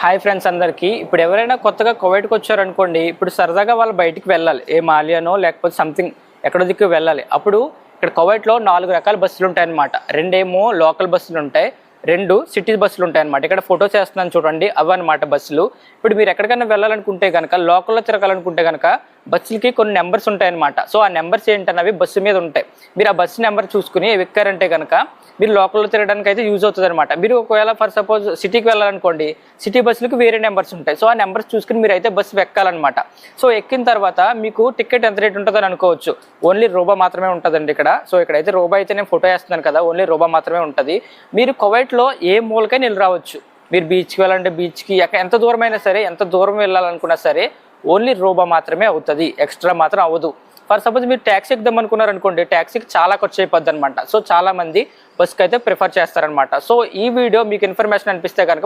Hi friends అందరికీ. ఇప్పుడు ఎవరైనా కొత్తగా కువైట్కి వచ్చారనుకోండి, ఇప్పుడు సరదాగా వాళ్ళు బయటికి వెళ్ళాలి, ఏ మాలియానో లేకపోతే సంథింగ్ ఎక్కడో దిక్కు వెళ్ళాలి. అప్పుడు ఇక్కడ కువైట్లో 4 రకాల బస్సులు ఉంటాయన్నమాట. 2 ఏమో లోకల్ బస్సులు ఉంటాయి, 2 సిటీ బస్సులు ఉంటాయన్నమాట. ఇక్కడ ఫోటోస్ వేస్తున్నాను చూడండి, అవన్నమాట బస్సులు. ఇప్పుడు మీరు ఎక్కడికైనా వెళ్ళాలనుకుంటే కనుక, లోకల్లో తిరగాలనుకుంటే కనుక బస్సులకి కొన్ని నెంబర్స్ ఉంటాయన్నమాట. సో ఆ నెంబర్స్ ఏంటన్నవి బస్సు మీద ఉంటాయి. మీరు ఆ బస్సు నెంబర్ చూసుకుని ఎక్కారంటే కనుక మీరు లోకల్లో తిరగడానికి అయితే యూజ్ అవుతుంది అనమాట. మీరు ఒకవేళ ఫర్ సపోజ్ సిటీకి వెళ్ళాలనుకోండి, సిటీ బస్సులకు వేరే నెంబర్స్ ఉంటాయి. సో ఆ నెంబర్స్ చూసుకుని మీరు అయితే బస్సు ఎక్కాలన్నమాట. సో ఎక్కిన తర్వాత మీకు టికెట్ ఎంత రేట్ ఉంటుందని అనుకోవచ్చు. ఓన్లీ రూబా మాత్రమే ఉంటుందండి ఇక్కడ. సో ఇక్కడైతే రూబా అయితే నేను ఫోటో వేస్తున్నాను కదా, ఓన్లీ రూబా మాత్రమే ఉంటుంది. మీరు కువైట్లో ఏ మూలకైనా వెళ్ళి రావచ్చు. మీరు బీచ్కి వెళ్ళాలంటే బీచ్కి, ఎంత దూరమైనా సరే, ఎంత దూరం వెళ్ళాలనుకున్నా సరే ఓన్లీ రూబా మాత్రమే అవుతుంది, ఎక్స్ట్రా మాత్రం అవ్వదు. ఫర్ సపోజ్ మీరు ట్యాక్సీ ఎక్దాం అనుకున్నారనుకోండి, ట్యాక్సీకి చాలా ఖర్చు అయిపోద్ది అనమాట. సో చాలా మంది బస్కి అయితే ప్రిఫర్ చేస్తారనమాట. సో ఈ వీడియో మీకు ఇన్ఫర్మేషన్ అనిపిస్తే కనుక